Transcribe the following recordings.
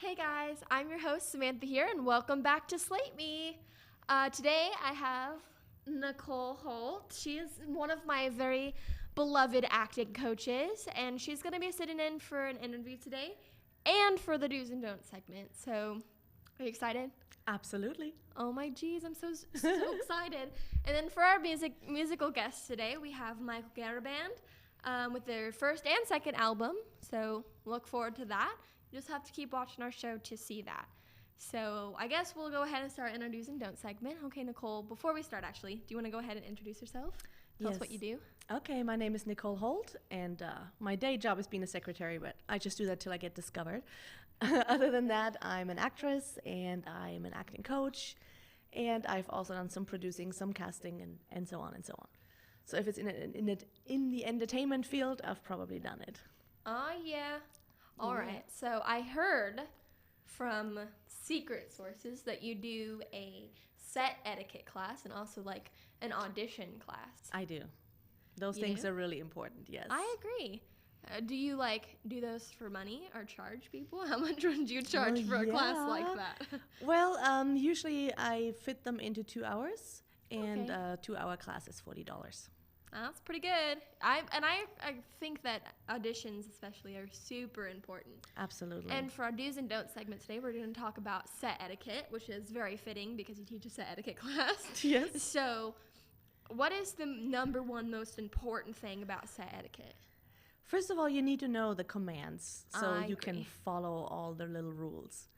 Hey guys, I'm your host Samantha here, and welcome back to Slate Me. Today I have Nicole Holt. She is one of my very beloved acting coaches, and she's going to be sitting in for an interview today and for the Do's and Don'ts segment. So, are you excited? Absolutely. Oh my geez, I'm so excited. And then for our musical guests today, we have Michael Garaband with their first and second album. So look forward to that. You just have to keep watching our show to see that. So I guess we'll go ahead and start in our Do's and Don'ts segment. Okay, Nicole, before we start actually, do you want to go ahead and introduce yourself? Tell us what you do. Okay, my name is Nicole Holt, and my day job is being a secretary, but I just do that till I get discovered. Other than that, I'm an actress, and I'm an acting coach, and I've also done some producing, some casting, and so on and so on. So if it's in the entertainment field, I've probably done it. Oh, yeah. All right. So I heard from secret sources that you do a set etiquette class and also like an audition class. I do. Those things are really important, yes. I agree. Do you do those for money or charge people? How much would you charge for a class like that? Well, usually I fit them into 2 hours, and a 2-hour class is $40. That's pretty good. I think that auditions especially are super important. Absolutely. And for our Do's and Don'ts segment today, we're going to talk about set etiquette, which is very fitting because you teach a set etiquette class. Yes. So what is the number one most important thing about set etiquette? First of all, you need to know the commands so I you agree. can follow all the little rules.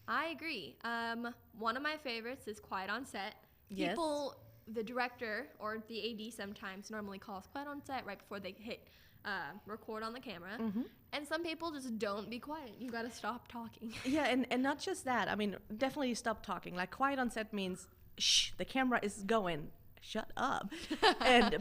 I agree. One of my favorites is quiet on set. Yes. People, the director or the AD sometimes normally calls quiet on set right before they hit record on the camera. Mm-hmm. And some people just don't be quiet. You got to stop talking. Yeah, and not just that. I mean, definitely stop talking. Like quiet on set means, shh, the camera is going. shut up.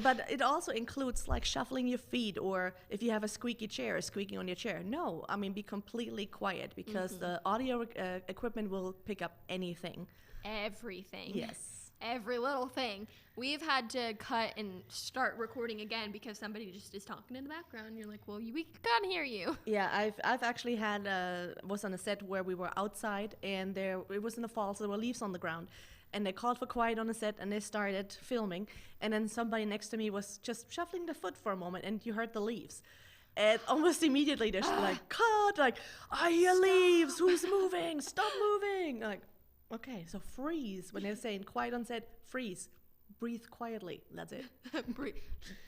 But it also includes like shuffling your feet, or if you have a squeaky chair, squeaking on your chair. No, I mean, be completely quiet, because the audio equipment will pick up anything. Everything. Yes. Every little thing. We've had to cut and start recording again because somebody just is talking in the background. And you're like, well, we can't hear you. Yeah, I've actually had was on a set where we were outside, and it was in the fall, so there were leaves on the ground, and they called for quiet on the set, and they started filming, and then somebody next to me was just shuffling the foot for a moment, and you heard the leaves. And almost immediately they're just like, cut, like, I hear leaves, who's moving, stop moving. Like, okay, so freeze. When they're saying quiet on set, freeze. Breathe quietly. That's it. Breathe.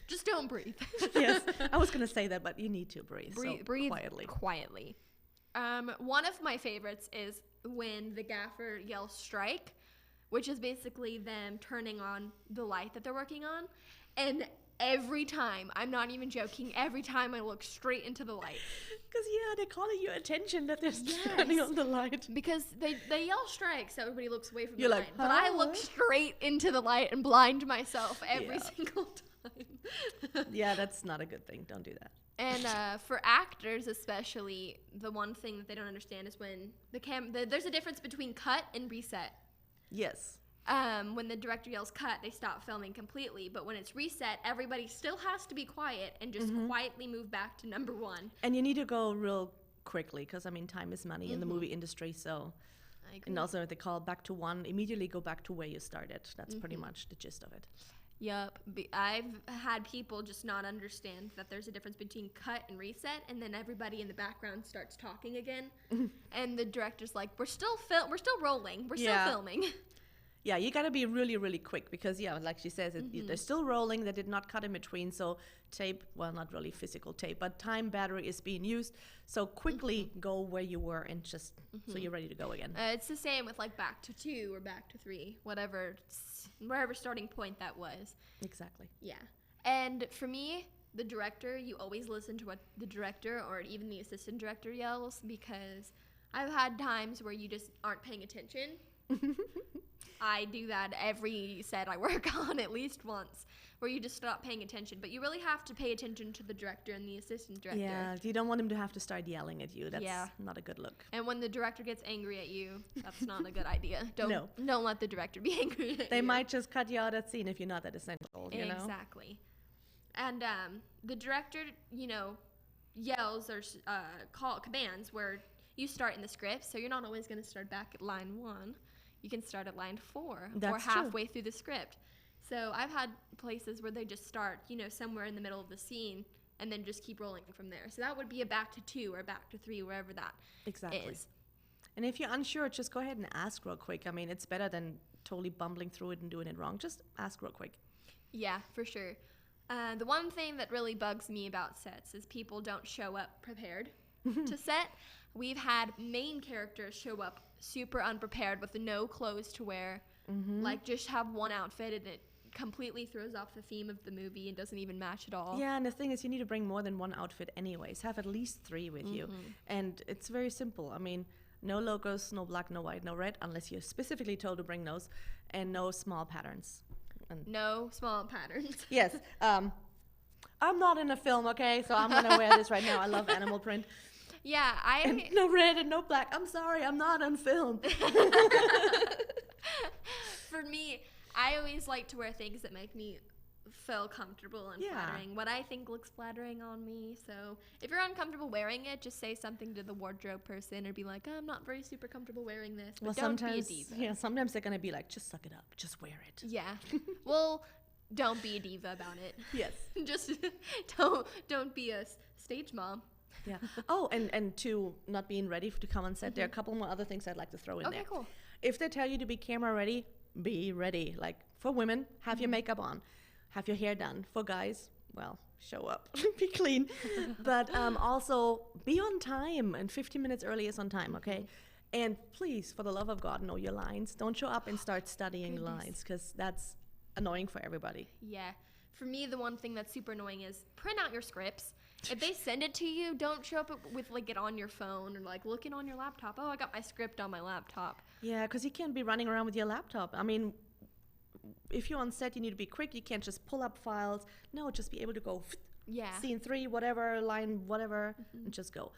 Just don't breathe. Yes, I was going to say that, but you need to breathe. Breathe quietly. Quietly. One of my favorites is when the gaffer yells strike, which is basically them turning on the light that they're working on. And every time, I'm not even joking, every time I look straight into the light. Because, they're calling your attention that they're turning on the light. Because they yell strike, so everybody looks away from You're the like, light. But I look straight into the light and blind myself every single time. Yeah, that's not a good thing. Don't do that. And for actors especially, the one thing that they don't understand is when there's a difference between cut and reset. Yes. When the director yells cut, they stop filming completely. But when it's reset, everybody still has to be quiet and just quietly move back to number one. And you need to go real quickly, because, I mean, time is money in the movie industry. So, I agree. And also if they call back to one, immediately go back to where you started. That's pretty much the gist of it. Yup. I've had people just not understand that there's a difference between cut and reset, and then everybody in the background starts talking again. And the director's like, we're still rolling. We're still filming. Yeah, you gotta be really, really quick, because, like she says, they're still rolling. They did not cut in between, so tape, well, not really physical tape, but time battery is being used. So quickly go where you were and just so you're ready to go again. It's the same with like Back to 2 or Back to 3, wherever starting point that was. Exactly. Yeah. And for me, the director, you always listen to what the director or even the assistant director yells, because I've had times where you just aren't paying attention. I do that every set I work on at least once, where you just stop paying attention. But you really have to pay attention to the director and the assistant director. Yeah, you don't want him to have to start yelling at you. That's not a good look. And when the director gets angry at you, that's not a good idea. Don't let the director be angry at you. They might just cut you out at scene if you're not that essential, you know? Exactly. And the director, yells or commands where you start in the script, so you're not always going to start back at line 1. You can start at line 4 or halfway through the script. So I've had places where they just start, somewhere in the middle of the scene and then just keep rolling from there. So that would be a Back to 2 or Back to 3, wherever that is. And if you're unsure, just go ahead and ask real quick. I mean, it's better than totally bumbling through it and doing it wrong. Just ask real quick. Yeah, for sure. The one thing that really bugs me about sets is people don't show up prepared to set. We've had main characters show up super unprepared with no clothes to wear, like just have one outfit, and it completely throws off the theme of the movie and doesn't even match at all. Yeah, and the thing is, you need to bring more than one outfit anyways. Have at least 3 with you. And it's very simple. I mean, no logos, no black, no white, no red, unless you're specifically told to bring those, and no small patterns. No small patterns. Yes. I'm not in a film, okay? So I'm going to wear this right now. I love animal print. Yeah, And no red and no black. I'm sorry, I'm not on film. For me, I always like to wear things that make me feel comfortable and flattering. What I think looks flattering on me. So if you're uncomfortable wearing it, just say something to the wardrobe person or be like, I'm not very super comfortable wearing this. But don't be a diva. Yeah, sometimes they're going to be like, just suck it up. Just wear it. Yeah. Well, don't be a diva about it. Yes. Just don't be a stage mom. Yeah. Oh, and to not being ready to come on set, there are a couple more other things I'd like to throw in there. Okay, cool. If they tell you to be camera ready, be ready. Like, for women, have your makeup on. Have your hair done. For guys, well, show up. Be clean. But also, be on time. And 15 minutes early is on time, okay? And please, for the love of God, know your lines. Don't show up and start studying lines, because that's annoying for everybody. Yeah. For me, the one thing that's super annoying is print out your scripts. If they send it to you, don't show up with like it on your phone or like looking on your laptop. Oh, I got my script on my laptop. Yeah, because you can't be running around with your laptop. I mean, if you're on set, you need to be quick. You can't just pull up files. No, just be able to go Yeah. scene 3, whatever, line, whatever, and just go.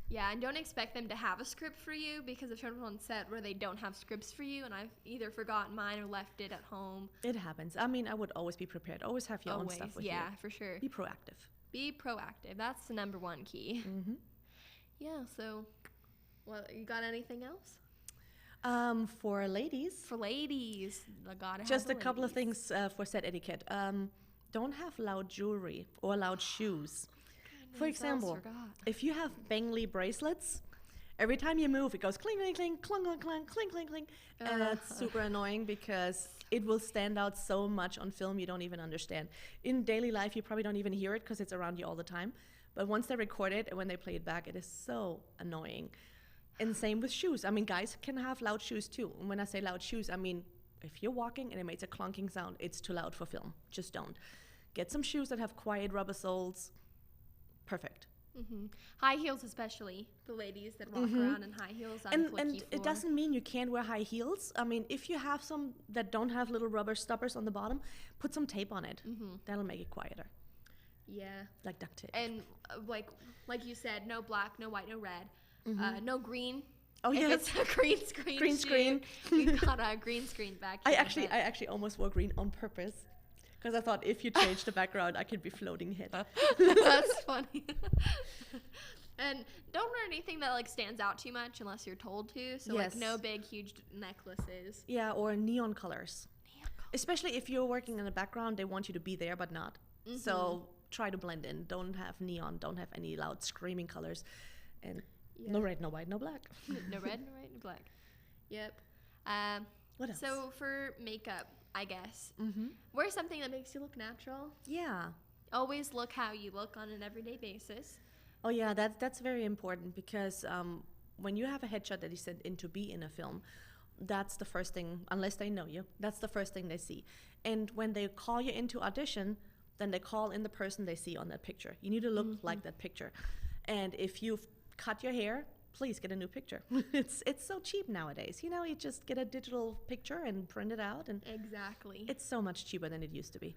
Yeah, and don't expect them to have a script for you, because I've shown on set where they don't have scripts for you, and I've either forgotten mine or left it at home. It happens. I mean, I would always be prepared. Always have your own stuff with you. Yeah, for sure. Be proactive. Be proactive. That's the number one key. Mm-hmm. Yeah, so, well, you got anything else? For ladies, For ladies, I gotta just have a the couple of ladies. things for set etiquette. Don't have loud jewelry or loud shoes. For Goodness, I almost example, forgot. if you have bangly bracelets, every time you move, it goes cling, cling, cling, clunk, clunk, clunk, cling, cling, cling. And that's super annoying because it will stand out so much on film you don't even understand. In daily life, you probably don't even hear it because it's around you all the time. But once they record it and when they play it back, it is so annoying. And same with shoes. I mean, guys can have loud shoes too. And when I say loud shoes, I mean, if you're walking and it makes a clunking sound, it's too loud for film. Just don't. Get some shoes that have quiet rubber soles. Perfect. Mm-hmm. High heels, especially the ladies that walk around in high heels on And flicky floor. it doesn't mean you can't wear high heels. I mean, if you have some that don't have little rubber stoppers on the bottom, put some tape on it. That'll make it quieter, Yeah, like duct tape. and like you said, no black, no white, no red, no green. Oh, If yes. it's a green screen. Green shoot, screen. we got a green screen back I here. actually almost wore green on purpose because I thought if you change the background, I could be floating hit. That's funny. And don't wear anything that like stands out too much unless you're told to. So Yes. like no big huge necklaces. Yeah, or neon colors. Especially if you're working in the background, they want you to be there, but not. So try to blend in. Don't have neon. Don't have any loud screaming colors. And no red, no white, no black. No red, no white, no black. Yep. What else? So for makeup, I guess, wear something that makes you look natural. Yeah. Always look how you look on an everyday basis. Oh yeah, that's very important because when you have a headshot that is sent in to be in a film, that's the first thing, unless they know you, that's the first thing they see. And when they call you into audition, then they call in the person they see on that picture. You need to look like that picture. And if you've cut your hair, please get a new picture. It's so cheap nowadays. You know, you just get a digital picture and print it out, and Exactly. it's so much cheaper than it used to be.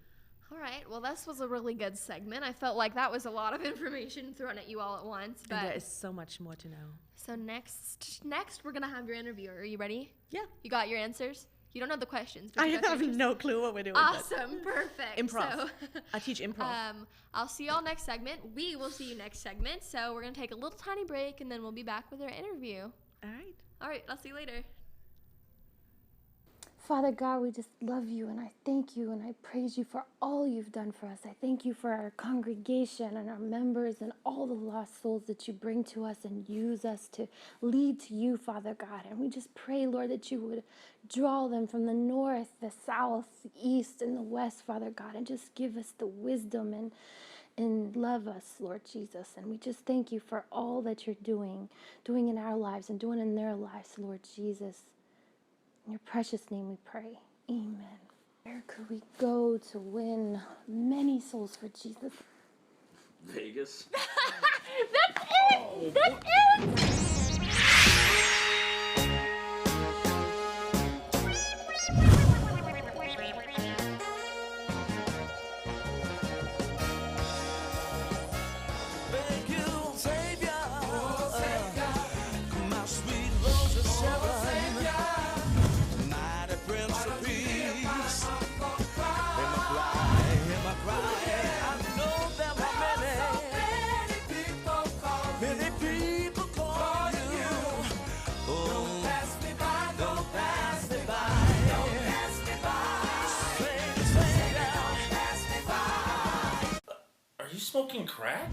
All right. Well, this was a really good segment. I felt like that was a lot of information thrown at you all at once. And there But is so much more to know. so next we're gonna have your interviewer. Are you ready? Yeah. You got your answers? You don't know the questions. But I you got your have answers? no clue what we're doing. but Awesome. Perfect. Improv. So, I teach improv. I'll see y'all next segment. We will see you next segment. So we're gonna take a little tiny break, and then we'll be back with our interview. All right. All right. I'll see you later. Father God, we just love you and I thank you and I praise you for all you've done for us. I thank you for our congregation and our members and all the lost souls that you bring to us and use us to lead to you, Father God. And we just pray, Lord, that you would draw them from the north, the south, the east, and the west, Father God, and just give us the wisdom and love us, Lord Jesus. And we just thank you for all that you're doing in our lives and doing in their lives, Lord Jesus. In your precious name we pray. Amen. Where could we go to win many souls for Jesus? Vegas. That's it! That's it! Thank you, Savior. My sweet Rose of Sharon. Mighty Prince of Peace. Hear my cry, hear my cry. I know there were many people call you. Oh, don't pass me by, don't pass me by. Don't pass me by. Savior, don't pass me by. Are you smoking crack?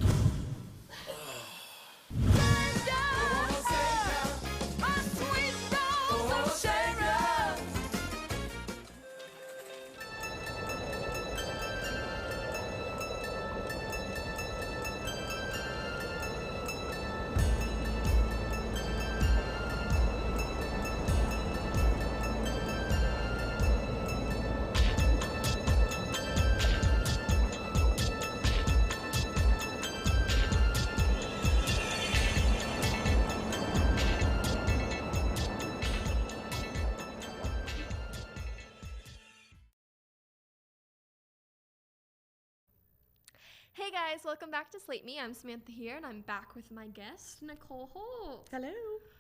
Hey guys, welcome back to Slate Me. I'm Samantha here, and I'm back with my guest, Nicole Holt. Hello.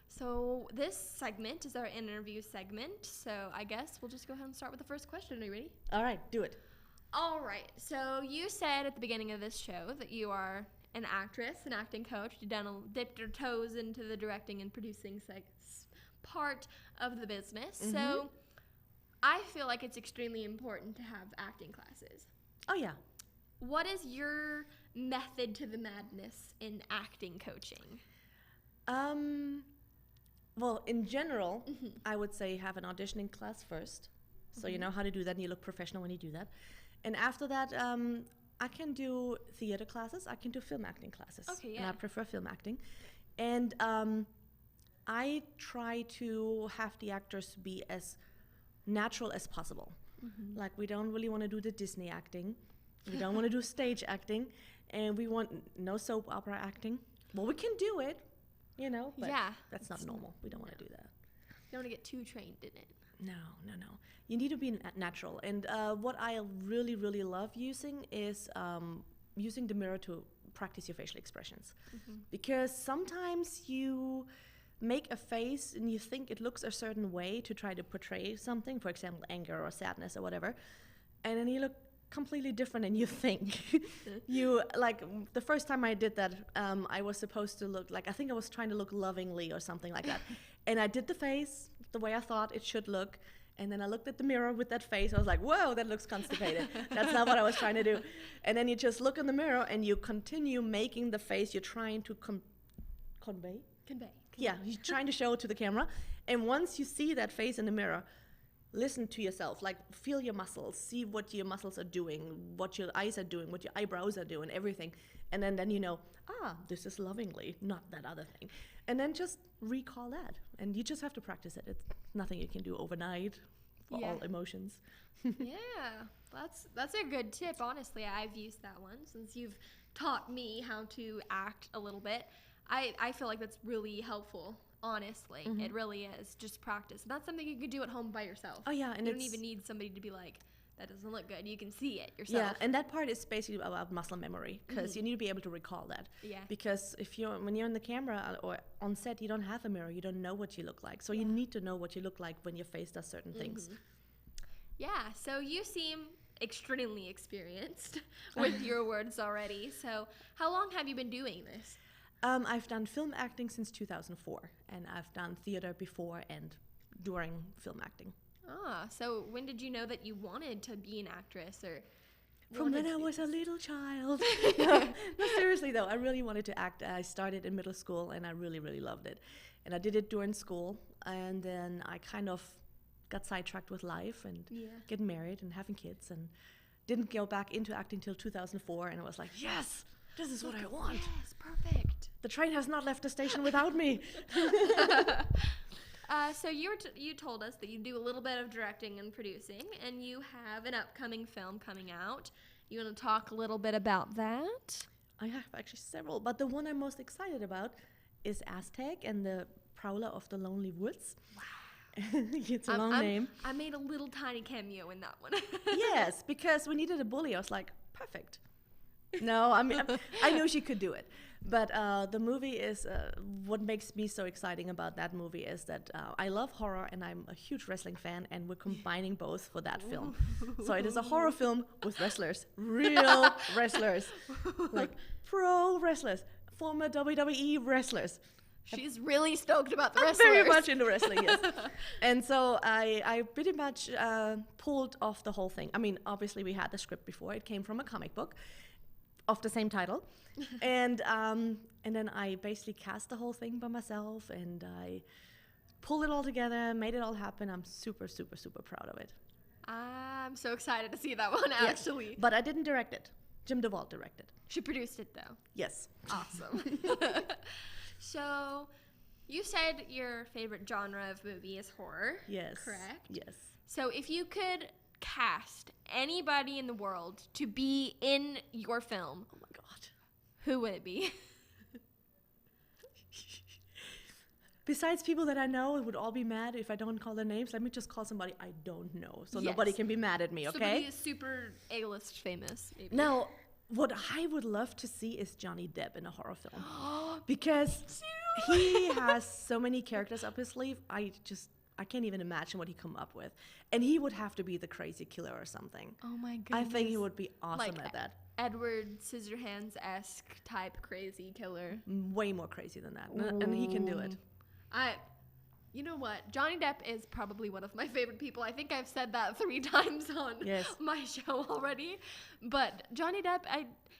So this segment is our interview segment, so I guess we'll just go ahead and start with the first question. Are you ready? All right, do it. All right, so you said at the beginning of this show that you are an actress, an acting coach. You've dipped your toes into the directing and producing part of the business. So I feel like it's extremely important to have acting classes. Oh, yeah. What is your method to the madness in acting coaching? Well, in general, I would say have an auditioning class first. So you know how to do that and you look professional when you do that. And after that, I can do theater classes. I can do film acting classes. Okay, And yeah. I prefer film acting. And I try to have the actors be as natural as possible. Like, we don't really want to do the Disney acting. We don't want to do stage acting. And we want no soap opera acting. Well, we can do it, you know, but Yeah, that's not normal. We don't want to do that. You don't want to get too trained in it. No. You need to be natural. And what I really, really love using is using the mirror to practice your facial expressions. Because sometimes you make a face and you think it looks a certain way to try to portray something, for example, anger or sadness or whatever, and then you look completely different than you think. You, like, the first time I did that, I was supposed to look like, I think I was trying to look lovingly or something like that. And I did the face the way I thought it should look. And then I looked at the mirror with that face. I was like, whoa, that looks constipated. That's not what I was trying to do. And then you just look in the mirror and you continue making the face you're trying to convey. Yeah, you're trying to show it to the camera. And once you see that face in the mirror, listen to yourself. Like, feel your muscles. See what your muscles are doing, what your eyes are doing, what your eyebrows are doing, everything. And then you know, this is lovingly, not that other thing. And then just recall that. And you just have to practice it. It's nothing you can do overnight for all emotions. Yeah, that's a good tip. Honestly, I've used that one since you've taught me how to act a little bit. I feel like that's really helpful. Honestly, it really is. Just practice. And that's something you can do at home by yourself. Oh, yeah, and you don't even need somebody to be like, that doesn't look good. You can see it yourself. Yeah, and that part is basically about muscle memory, because you need to be able to recall that. Yeah. Because when you're on the camera or on set, you don't have a mirror. You don't know what you look like. So you need to know what you look like when your face does certain things. Yeah, so you seem extremely experienced with your words already. So how long have you been doing this? I've done film acting since 2004, and I've done theater before and during film acting. So when did you know that you wanted to be an actress, or From when I was a little child. No, seriously though, I really wanted to act. I started in middle school and I really, really loved it. And I did it during school, and then I kind of got sidetracked with life and getting married and having kids, and didn't go back into acting till 2004, and I was like, yes, this is what I want. Yes, perfect. The train has not left the station without me. So you told us that you do a little bit of directing and producing, and you have an upcoming film coming out. You want to talk a little bit about that? I have actually several, but the one I'm most excited about is Aztec and the Prowler of the Lonely Woods. Wow. It's a long name. I made a little tiny cameo in that one. Yes, because we needed a bully. I was like, perfect. No, I mean, I knew she could do it. But the movie is, what makes me so exciting about that movie is that I love horror and I'm a huge wrestling fan, and we're combining both for that film. So it is a horror film with wrestlers, real wrestlers, like pro wrestlers, former WWE wrestlers. She's really stoked about the I'm wrestlers. very much into wrestling, yes. And so I pretty much pulled off the whole thing. I mean, obviously we had the script before. It came from a comic book of the same title. And then I basically cast the whole thing by myself, and I pulled it all together, made it all happen. I'm super, super, super proud of it. I'm so excited to see that one, actually. Yes, but I didn't direct it. Jim DeVault directed. She produced it, though. Yes. Awesome. So, you said your favorite genre of movie is horror. Yes. Correct? Yes. So, if you could cast anybody in the world to be in your film, Oh my God. who would it be? Besides people that I know, it would all be mad if I don't call their names. Let me just call somebody I don't know, so Yes. nobody can be mad at me, okay? Somebody is super A-list famous, maybe. Now, What I would love to see is Johnny Depp in a horror film. Because he has so many characters up his sleeve. I can't even imagine what he come up with. And he would have to be the crazy killer or something. Oh my goodness. I think he would be awesome Like at that. Edward Scissorhands-esque type crazy killer. Way more crazy than that. And he can do it. You know what? Johnny Depp is probably one of my favorite people. I think I've said that 3 times on my show already. But Johnny Depp,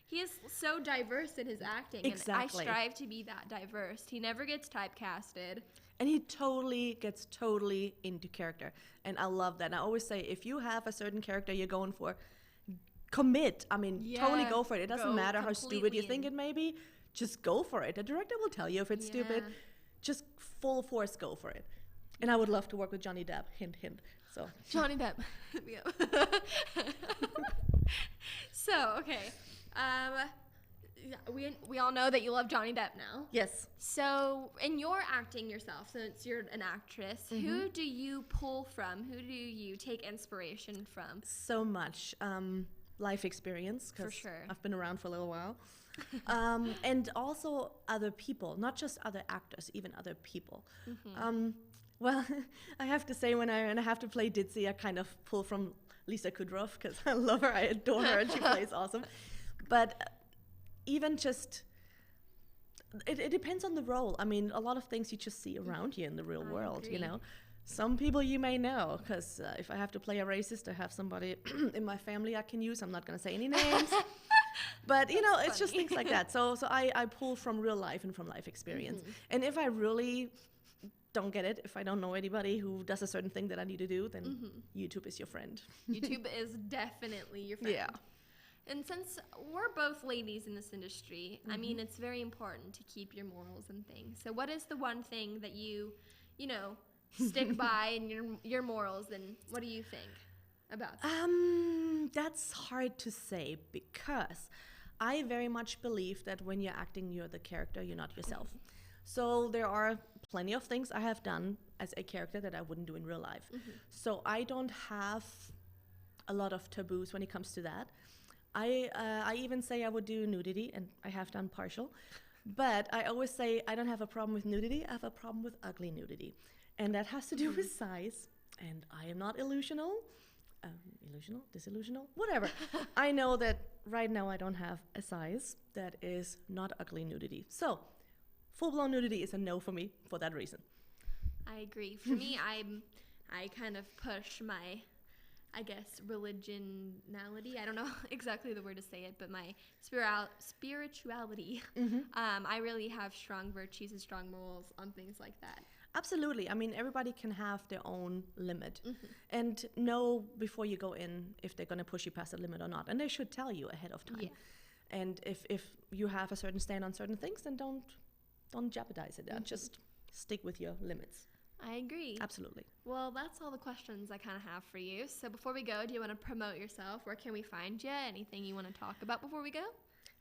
he is so diverse in his acting. Exactly. And I strive to be that diverse. He never gets typecasted. And he gets totally into character. And I love that. And I always say, if you have a certain character you're going for, commit. I mean, totally go for it. It doesn't matter how stupid you think it may be. Just go for it. The director will tell you if it's stupid. Just full force go for it. And I would love to work with Johnny Depp. Hint, hint. So Johnny Depp. Hit me up. So, okay. We all know that you love Johnny Depp now. yes. So, in your acting yourself, since you're an actress, who do you pull from? Who do you take inspiration from? So much life experience. 'Cause For sure. I've been around for a little while. And also other people, not just other actors, even other people. Well, I have to say, when I have to play Ditzy, I kind of pull from Lisa Kudrow because I love her, I adore her, and she plays awesome. But even just, it depends on the role. I mean, a lot of things you just see around you in the real world, you know. Some people you may know, because if I have to play a racist, I have somebody in my family I can use. I'm not going to say any names. But, you know, it's just things like that. So I pull from real life and from life experience. And if I really don't get it, if I don't know anybody who does a certain thing that I need to do, then YouTube is your friend. YouTube is definitely your friend. Yeah. And since we're both ladies in this industry, I mean, it's very important to keep your morals and things. So what is the one thing that you know, stick by in your morals, and what do you think about that? That's hard to say, because I very much believe that when you're acting, you're the character, you're not yourself. So there are plenty of things I have done as a character that I wouldn't do in real life. So I don't have a lot of taboos when it comes to that. I even say I would do nudity, and I have done partial. But I always say I don't have a problem with nudity, I have a problem with ugly nudity. And that has to do with size. And I am not illusional, disillusional, whatever. I know that right now I don't have a size that is not ugly nudity. So full-blown nudity is a no for me for that reason. I agree. For me, I kind of push my, I guess, religionality. I don't know exactly the word to say it, but my spirituality. I really have strong virtues and strong morals on things like that. Absolutely. I mean, everybody can have their own limit and know before you go in if they're going to push you past the limit or not. And they should tell you ahead of time. Yeah. And if you have a certain stand on certain things, then don't jeopardize it. Just stick with your limits. I agree. Absolutely. Well, that's all the questions I kind of have for you. So before we go, do you want to promote yourself? Where can we find you? Anything you want to talk about before we go?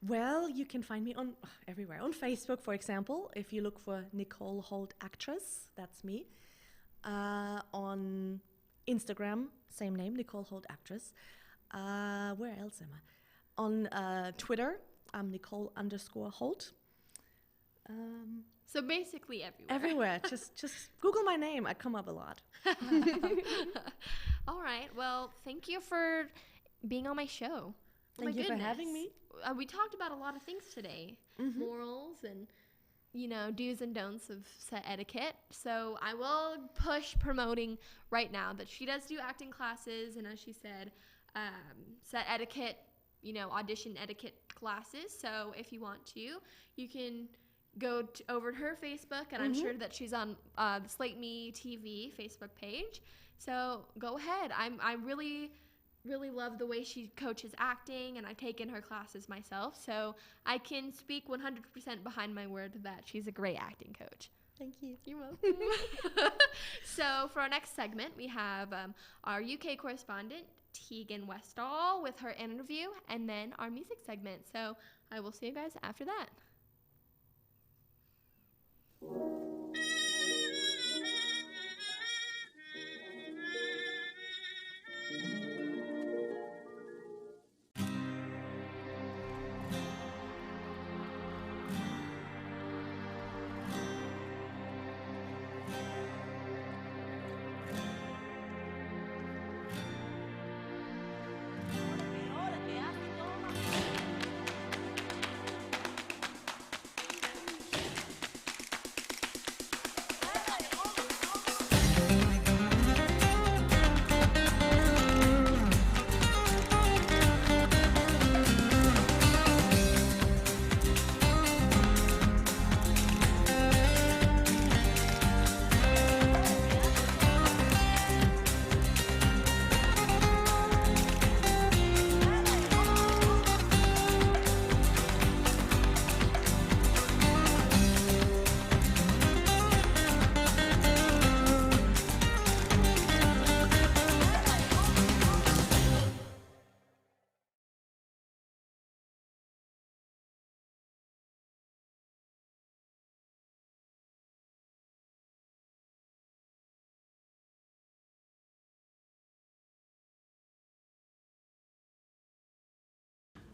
Well, you can find me on everywhere. On Facebook, for example, if you look for Nicole Holt Actress, that's me. On Instagram, same name, Nicole Holt Actress. Where else am I? On Twitter, I'm Nicole_Holt. So basically everywhere. Everywhere. just Google my name. I come up a lot. All right. Well, thank you for being on my show. Thank you for having me. We talked about a lot of things today. Morals and, do's and don'ts of set etiquette. So I will push promoting right now that she does do acting classes. And as she said, set etiquette, audition etiquette classes. So if you want to, you can go over to her Facebook, and I'm sure that she's on the Slate Me TV Facebook page. So go ahead. I really love the way she coaches acting, and I've taken her classes myself, so I can speak 100% behind my word that she's a great acting coach. Thank you. You're welcome. So for our next segment, we have our UK correspondent, Tegan Westall, with her interview, and then our music segment. So I will see you guys after that.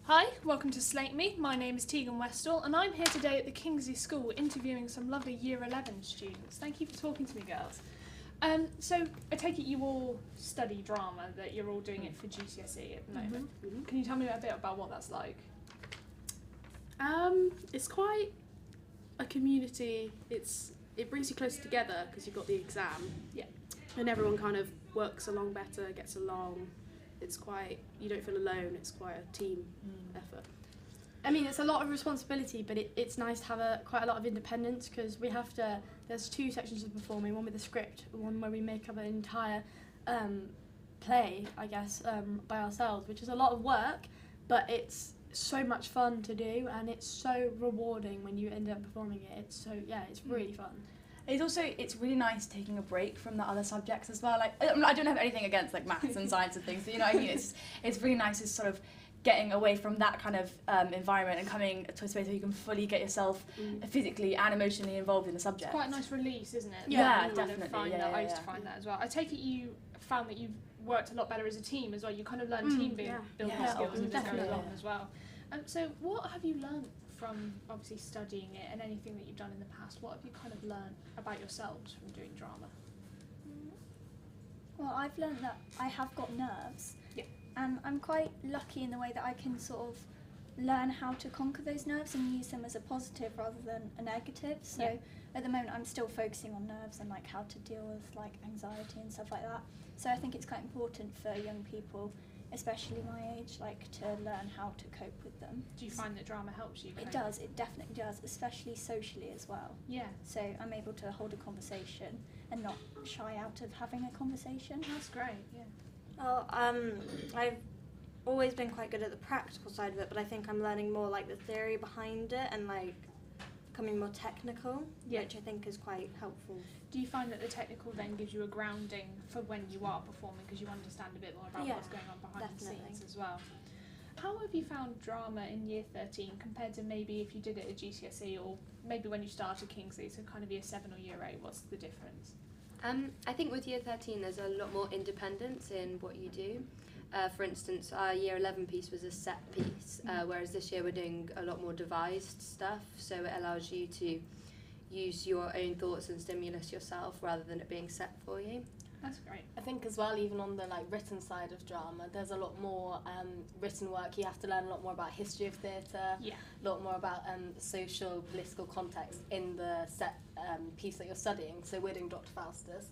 Hi, welcome to Slate Me. My name is Tegan Westall and I'm here today at the Kingsley School interviewing some lovely Year 11 students. Thank you for talking to me, girls. So I take it you all study drama, that you're all doing it for GCSE at the moment. Can you tell me a bit about what that's like? It's quite a community. It brings you closer together because you've got the exam. Yeah. And everyone kind of works along better, gets along. It's quite, you don't feel alone. It's quite a team effort. I mean, it's a lot of responsibility, but it's nice to have quite a lot of independence because we have to. There's 2 sections of performing, one with the script, one where we make up an entire play, I guess, by ourselves, which is a lot of work, but it's so much fun to do, and it's so rewarding when you end up performing it. It's really fun. It's really nice taking a break from the other subjects as well. Like, I don't have anything against like maths and science and things, but you know what I mean? It's really nice to sort of getting away from that kind of environment and coming to a space where you can fully get yourself physically and emotionally involved in the subject. It's quite a nice release, isn't it? Yeah, I definitely. I used to find that as well. I take it you found that you've worked a lot better as a team as well. You kind of learn team building skills as it goes along as well. So what have you learned from obviously studying it and anything that you've done in the past? What have you kind of learned about yourselves from doing drama? Well, I've learned that I have got nerves. Yeah. And I'm quite lucky in the way that I can sort of learn how to conquer those nerves and use them as a positive rather than a negative. So at the moment I'm still focusing on nerves and like how to deal with like anxiety and stuff like that. So I think it's quite important for young people, especially my age, like to learn how to cope with them. Do you find that drama helps you? It does, it definitely does, especially socially as well. Yeah. So I'm able to hold a conversation and not shy out of having a conversation. That's great, yeah. Well, I've always been quite good at the practical side of it, but I think I'm learning more like the theory behind it and like becoming more technical, which I think is quite helpful. Do you find that the technical then gives you a grounding for when you are performing because you understand a bit more about what's going on behind the scenes as well? How have you found drama in Year 13 compared to maybe if you did it at GCSE or maybe when you started Kingsley, so kind of Year 7 or Year 8, what's the difference? I think with Year 13 there's a lot more independence in what you do. For instance, our Year 11 piece was a set piece, whereas this year we're doing a lot more devised stuff, so it allows you to use your own thoughts and stimulus yourself rather than it being set for you. That's great. I think as well, even on the like written side of drama, there's a lot more written work. You have to learn a lot more about history of theatre, a lot more about social, political context in the set piece that you're studying. So we're doing Dr. Faustus,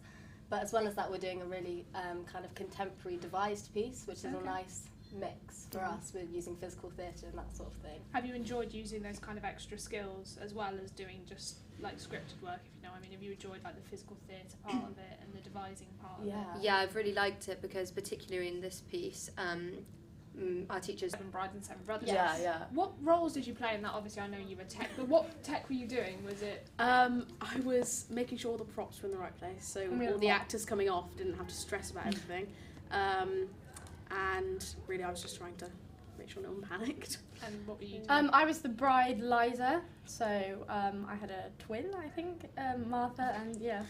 but as well as that, we're doing a really kind of contemporary devised piece, which is a nice mix for us. We're using physical theatre and that sort of thing. Have you enjoyed using those kind of extra skills as well as doing just like scripted work, if you know what I mean? Have you enjoyed like the physical theatre part of it and the devising part of it? Yeah, I've really liked it because particularly in this piece, our teachers... 7 Brides and 7 Brothers. Yeah. What roles did you play in that? Obviously I know you were tech, but what tech were you doing? Was it... I was making sure all the props were in the right place, so all the actors coming off didn't have to stress about everything. And really I was just trying to make sure no one panicked. And what were you doing? I was the bride Liza, so I had a twin, I think, Martha, and Yeah,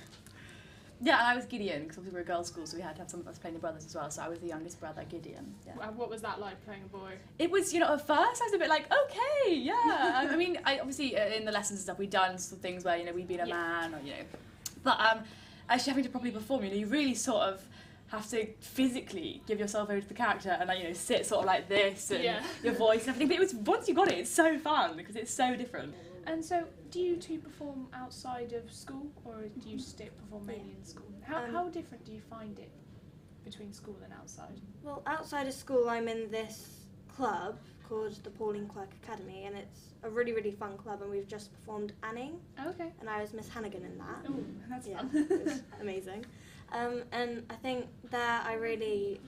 and I was Gideon, because obviously we're a girls' school, so we had to have some of us playing the brothers as well, so I was the youngest brother, Gideon. Yeah. What was that like, playing a boy? It was, at first I was a bit like, okay, yeah. I mean, obviously in the lessons and stuff, we'd done some things where, we'd been a man, or, But actually having to properly perform, you really sort of have to physically give yourself over to the character and, sit sort of like this, and your voice and everything. But it was, once you got it, it's so fun, because it's so different. And so, do you two perform outside of school, or do you perform mainly in school? How different do you find it between school and outside? Well, outside of school, I'm in this club called the Pauline Quirk Academy, and it's a really, really fun club, and we've just performed Annie. Okay. And I was Miss Hannigan in that. Oh, that's fun. It was amazing. And I think there I really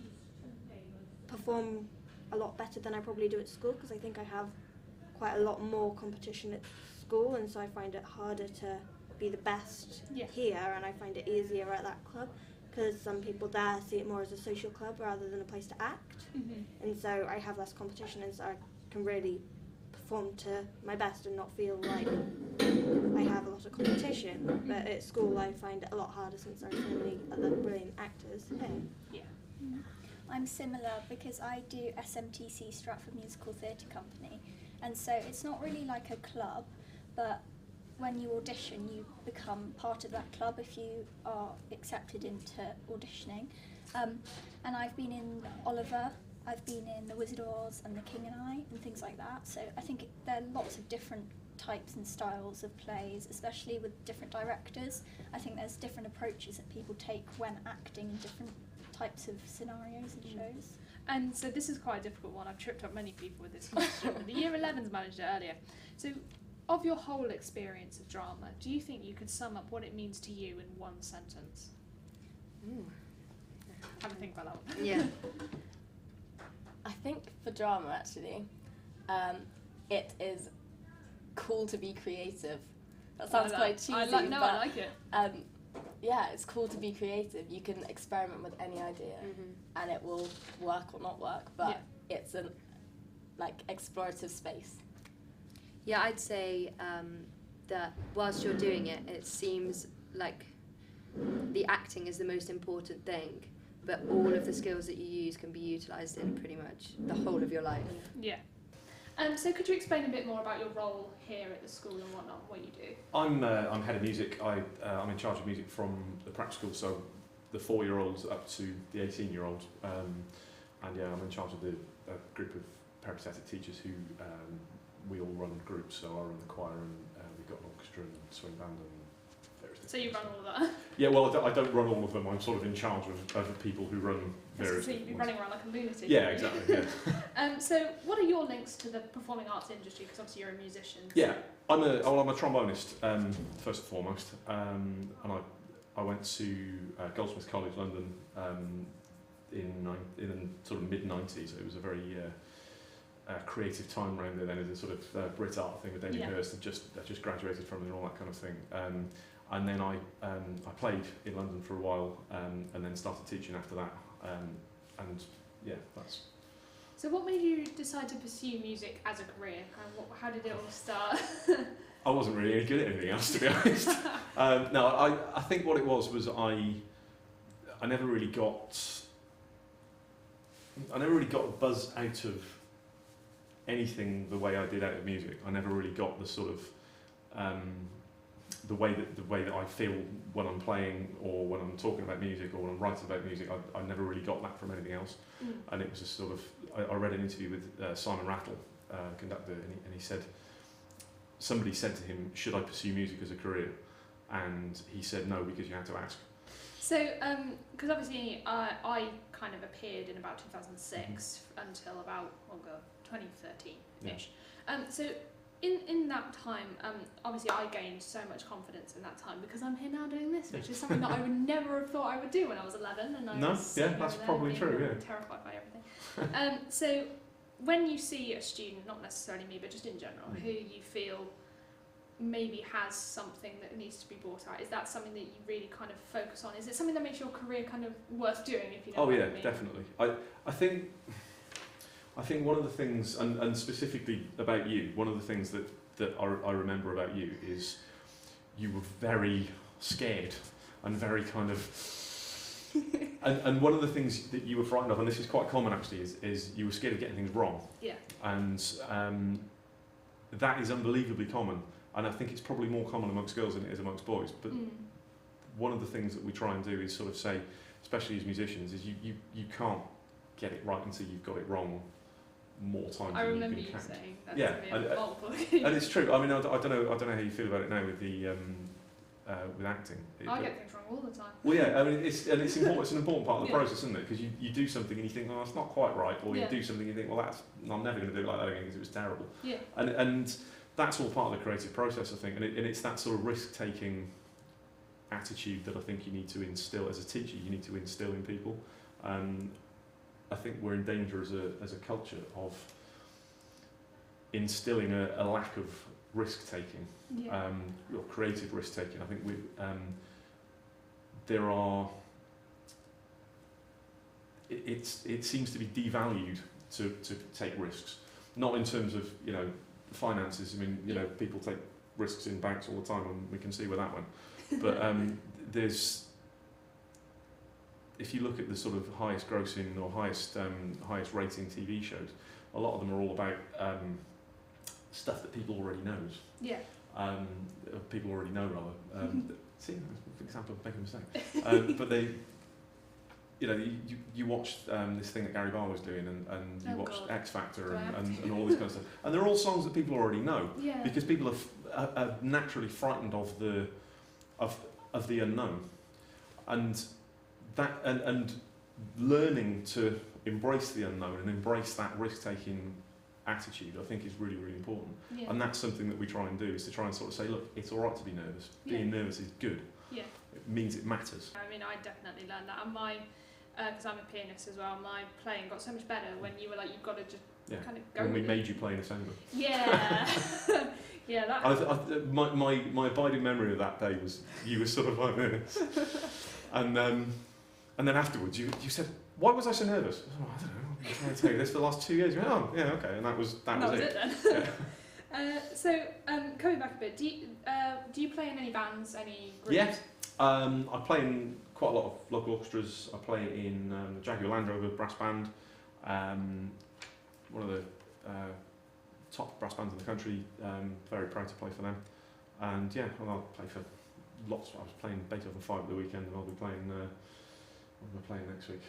perform a lot better than I probably do at school, because I think I have quite a lot more competition at school, and so I find it harder to be the best here, and I find it easier at that club because some people there see it more as a social club rather than a place to act, and so I have less competition, and so I can really perform to my best and not feel like I have a lot of competition. But at school I find it a lot harder since there are so many other brilliant actors here. I'm similar because I do SMTC, Stratford Musical Theatre Company, and so it's not really like a club, but when you audition you become part of that club if you are accepted into auditioning. And I've been in Oliver, I've been in The Wizard of Oz and The King and I and things like that, so I think there are lots of different types and styles of plays, especially with different directors. I think there's different approaches that people take when acting in different types of scenarios and shows. And so this is quite a difficult one. I've tripped up many people with this question, but the Year 11s managed it earlier. So of your whole experience of drama, do you think you could sum up what it means to you in one sentence? Have a think about that one. Yeah. I think for drama, actually, it is cool to be creative. That sounds quite cheesy, I like it. Yeah, it's cool to be creative. You can experiment with any idea, and it will work or not work. But it's an explorative space. Yeah, I'd say that whilst you're doing it, it seems like the acting is the most important thing, but all of the skills that you use can be utilised in pretty much the whole of your life. Yeah. So could you explain a bit more about your role here at the school and what you do? I'm head of music. I'm in charge of music from the prep school, so the 4-year-olds up to the 18-year-old. And yeah, I'm in charge of the group of peripatetic teachers who we all run groups. So I run the choir, and we've got an orchestra and swing band and various things. So you run all of that? Yeah, well, I don't run all of them. I'm sort of in charge of people who run various. So you'd be running around like a lunatic. Yeah, exactly. Yeah. So what are your links to the performing arts industry? Because obviously you're a musician. Yeah, I'm a trombonist first and foremost, and I went to Goldsmiths College, London, in sort of mid-90s. It was a very creative time around there then, as a sort of Brit art thing. With Damien Hirst had just graduated from it and all that kind of thing. And then I played in London for a while, and then started teaching after that. And yeah, that's. So what made you decide to pursue music as a career? How did it all start? I wasn't really any good at anything else, to be honest. No, I think what it was I never really got a buzz out of anything the way I did out of music. I never really got the sort of the way that I feel when I'm playing or when I'm talking about music or when I'm writing about music. I never really got that from anything else. And it was just sort of, I read an interview with Simon Rattle, conductor, and he said, somebody said to him, should I pursue music as a career? And he said no, because you had to ask. So, because obviously I kind of appeared in about 2006 until about 2013-ish. So in that time, obviously I gained so much confidence in that time because I'm here now doing this, which is something that I would never have thought I would do when I was 11. And I was that's probably true. Yeah. Terrified by everything. So when you see a student, not necessarily me, but just in general, who you feel maybe has something that needs to be brought out, is that something that you really kind of focus on? Is it something that makes your career kind of worth doing, if you know what I mean? Definitely. I think one of the things, and specifically about you, one of the things that I remember about you is you were very scared and very kind of and one of the things that you were frightened of, and this is quite common actually, is you were scared of getting things wrong. Yeah. And that is unbelievably common, and I think it's probably more common amongst girls than it is amongst boys. But one of the things that we try and do is sort of say, especially as musicians, is you can't get it right until you've got it wrong more times I than remember you can count. Saying that Yeah, to me multiple and it's true. I mean, I don't know how you feel about it now with the with acting. I get things wrong all the time. Well, yeah, I mean, it's important. It's an important part of the process, isn't it? Because you do something and you think, oh, that's not quite right, or you do something and you think, well, I'm never going to do it like that again because it was terrible. Yeah. And that's all part of the creative process, I think, and it's that sort of risk-taking attitude that I think you need to instill as a teacher. You need to instill in people. I think we're in danger as a culture of instilling a lack of risk-taking, or creative risk-taking. I think it seems to be devalued to take risks, not in terms of finances. I mean, people take risks in banks all the time, and we can see where that went. But if you look at the sort of highest grossing or highest rating TV shows, a lot of them are all about stuff that people already knows. Yeah. People already know rather. See, for example, making a mistake. But they, you know, you watched this thing that Gary Barr was doing, and you watched X Factor and all this kind of stuff, and they're all songs that people already know, because people are naturally frightened of the unknown, and that and learning to embrace the unknown and embrace that risk-taking attitude, I think, is really, really important. Yeah. And that's something that we try and do, is to try and sort of say, look, it's all right to be nervous. Being nervous is good. Yeah. It means it matters. I mean, I definitely learned that, and my, because I'm a pianist as well, my playing got so much better when you were like, you've got to just kind of go. When we made you play in assembly. Yeah. Yeah, that. My abiding memory of that day was you were sort of like this, and then afterwards you said, "Why was I so nervous?" Oh, I don't know. I've been trying to tell you this for the last 2 years. You went, oh, yeah, okay, and that was it. Then. Yeah. So coming back a bit, do you play in any bands, any groups? Yeah, I play in quite a lot of local orchestras. I play in the Jaguar Land Rover brass band, one of the top brass bands in the country. Very proud to play for them. And yeah, I'll play for lots. I was playing Beethoven 5 at the weekend, and I'll be playing. What am I playing next week?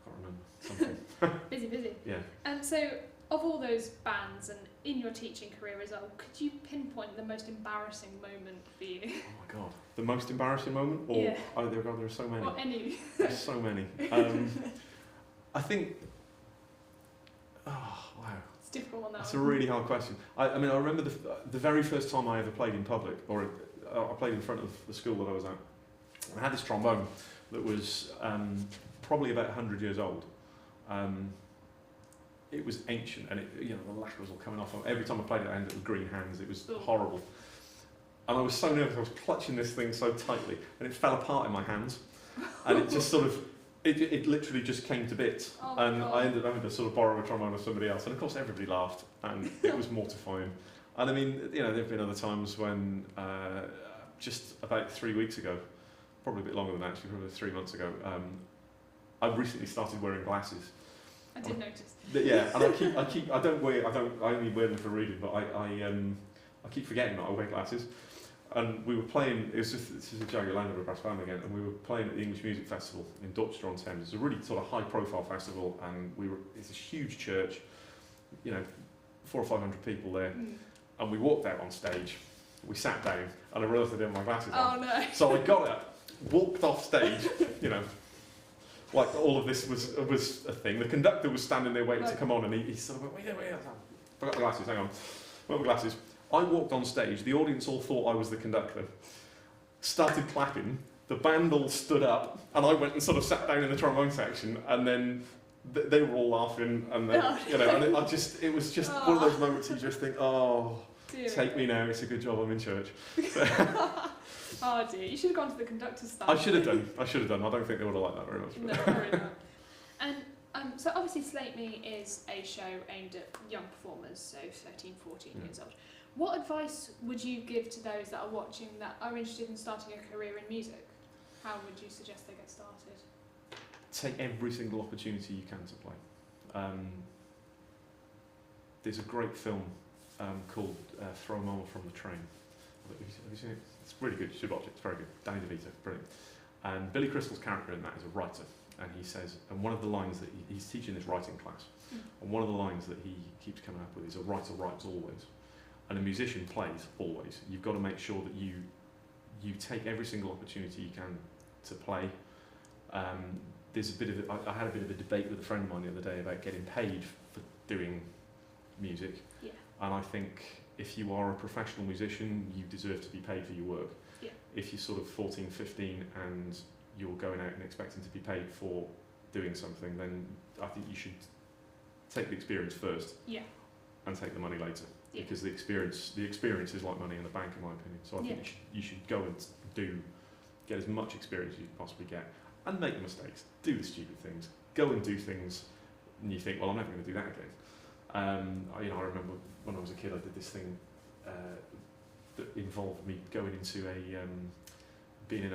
Can't remember. Something. busy. Yeah. So, of all those bands and in your teaching career as well, could you pinpoint the most embarrassing moment for you? Oh my god, the most embarrassing moment? Or yeah. Oh, there are so many. Or any. There's so many. I think. Oh wow. It's difficult on that. That's one. a really hard question. I mean, I remember the very first time I ever played in public, or I played in front of the school that I was at. I had this trombone that was probably about 100 years old. It was ancient, and the lacquer was all coming off. Every time I played it, I ended up with green hands. It was horrible. And I was so nervous. I was clutching this thing so tightly, and it fell apart in my hands. And it just sort of, it literally just came to bits. Oh and God. I ended up having to sort of borrow a trombone of somebody else. And of course, everybody laughed, and it was mortifying. And I mean, there have been other times when, just about 3 weeks ago, probably a bit longer than that, actually, probably 3 months ago, I recently started wearing glasses. I did notice. Yeah, and I only wear them for reading, but I keep forgetting that I wear glasses. And we were playing, this is a Jaguar Land Rover brass band again, and we were playing at the English Music Festival in Dorchester on Thames. It's a really sort of high profile festival, and it's this huge church, 400 or 500 people there. And we walked out on stage, we sat down, and I realised I didn't have my glasses on. Oh no. So I got up, walked off stage, like all of this was a thing. The conductor was standing there waiting to come on, and he sort of went, wait, forgot my glasses, hang on. Where are my glasses? I walked on stage, the audience all thought I was the conductor, started clapping, the band all stood up, and I went and sort of sat down in the trombone section, and then they were all laughing, and then, and it was just one of those moments you just think, oh, dear. Take me now, it's a good job I'm in church. Oh dear, you should have gone to the conductor's stand. I should have done. I don't think they would have liked that very much. No, probably not. And so obviously Slate Me is a show aimed at young performers, so 13, 14 years old. What advice would you give to those that are watching that are interested in starting a career in music? How would you suggest they get started? Take every single opportunity you can to play. There's a great film called Throw Mama from the Train. Have you seen it? It's really good. You should watch it. It's very good. Danny DeVito, brilliant. And Billy Crystal's character in that is a writer, and he says, and one of the lines that he's teaching this writing class, and one of the lines that he keeps coming up with is, a writer writes always, and a musician plays always. You've got to make sure that you take every single opportunity you can to play. There's a bit of I had a bit of a debate with a friend of mine the other day about getting paid for doing music, and I think if you are a professional musician, you deserve to be paid for your work. Yeah. If you're sort of 14, 15 and you're going out and expecting to be paid for doing something, then I think you should take the experience first. Yeah. And take the money later. Yeah. Because the experience is like money in the bank, in my opinion. So I think you should go and get as much experience as you can possibly get, and make the mistakes, do the stupid things, go and do things, and you think, well, I'm never going to do that again. I remember when I was a kid, I did this thing that involved me going into being in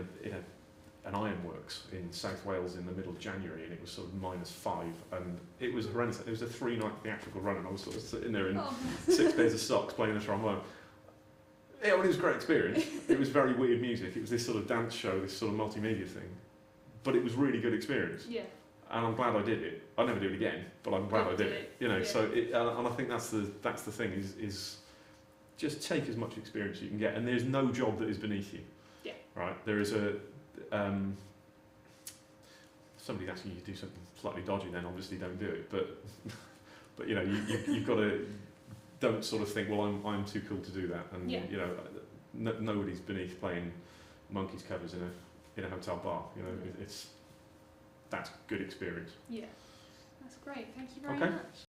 an ironworks in South Wales in the middle of January, and it was sort of -5, and it was horrendous. It was a 3-night theatrical run, and I was sort of sitting there in 6 pairs of socks playing the trombone. Yeah, well, it was a great experience. It was very weird music. It was this sort of dance show, this sort of multimedia thing, but it was really good experience. Yeah. And I'm glad I did it. I'll never do it again, but I'm glad I did it. You know, Yeah. so and I think that's the thing is just take as much experience as you can get, and there's no job that is beneath you. Yeah. Right. There is somebody's asking you to do something slightly dodgy, then obviously don't do it. But you know, you've got to don't sort of think, well, I'm too cool to do that, and you know, nobody's beneath playing Monkeys covers in a hotel bar. You know, that's good experience. Yeah, that's great. Thank you very Okay. much.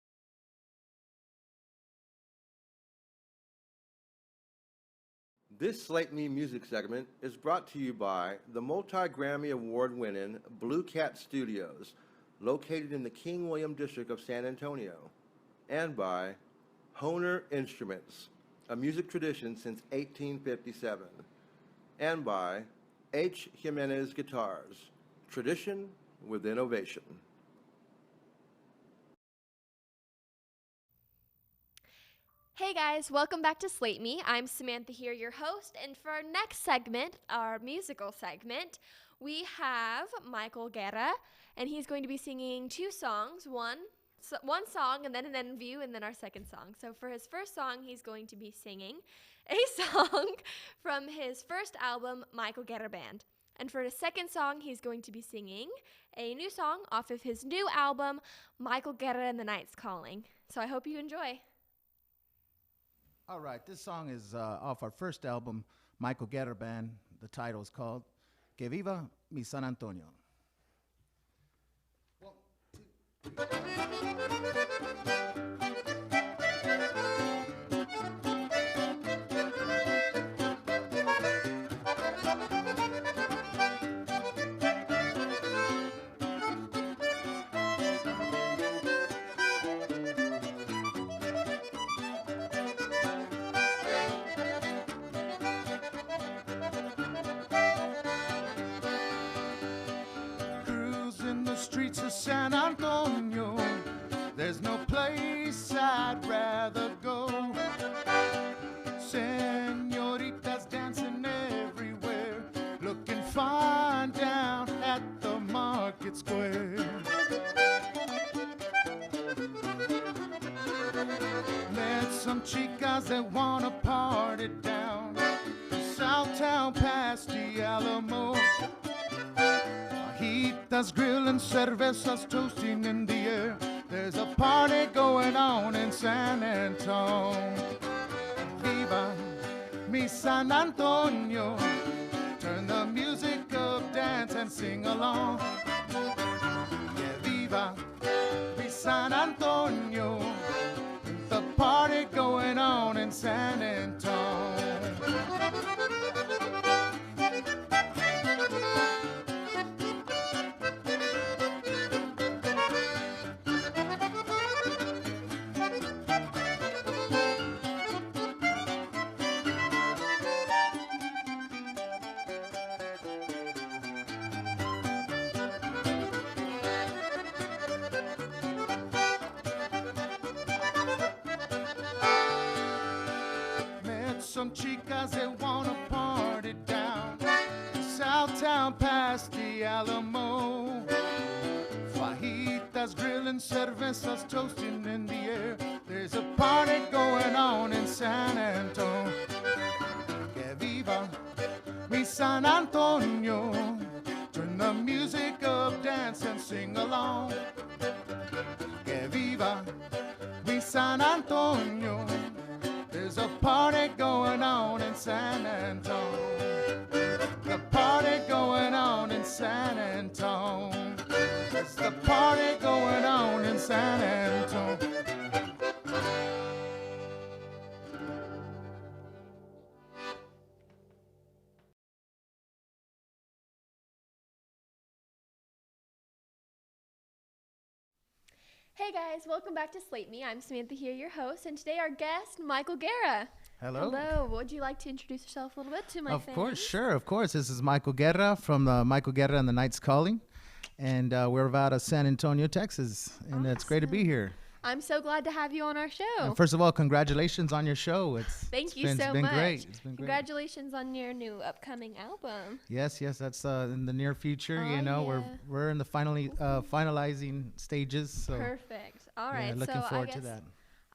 This Slate Me music segment is brought to you by the multi-Grammy award-winning Blue Cat Studios, located in the King William District of San Antonio, and by Hohner Instruments, a music tradition since 1857, and by H. Jimenez Guitars, tradition with innovation. Hey guys, welcome back to Slate Me. I'm Samantha here, your host, and for our next segment, our musical segment, we have Michael Guerra, and he's going to be singing 2 songs, one song and then an interview and then our second song. So for his first song, he's going to be singing a song from his first album, Michael Guerra Band. And for his second song, he's going to be singing a new song off of his new album, Michael Guerra and the Night's Calling. So I hope you enjoy. All right, this song is off our first album, Michael Guerra Band. The title is called Que Viva Mi San Antonio. Streets of San Antonio, there's no place I'd rather go. Señoritas dancing everywhere, looking fine down at the market square. Met some chicas that wanna party down Southtown past the Alamo. Fajitas grilling, cervezas toasting in the air. There's a party going on in San Antonio. Viva mi San Antonio. Turn the music up, dance and sing along. Yeah, viva mi San Antonio. The party going on in San Antonio. Some chicas that wanna party down Southtown past the Alamo. Fajitas grilling, cervezas toasting in the air. There's a party going on in San Antonio. Que viva mi San Antonio. Turn the music up, dance and sing along. Que viva mi San Antonio. There's a party going on in San Antonio. The party going on in San Antonio. It's the party going on in San Antonio. Hey guys, welcome back to Slate Me. I'm Samantha here, your host, and today our guest, Michael Guerra. Hello. Hello. Would you like to introduce yourself a little bit to my fans? Of course, sure. Of course. This is Michael Guerra from Michael Guerra and the Knights Calling. And we're out of San Antonio, Texas. And it's great to be here. I'm so glad to have you on our show. First of all, congratulations on your show. Thank you so much. It's been great. It's been great. Congratulations on your new upcoming album. Yes, that's in the near future. We're in the finalizing stages. So perfect. All right. Looking forward to that.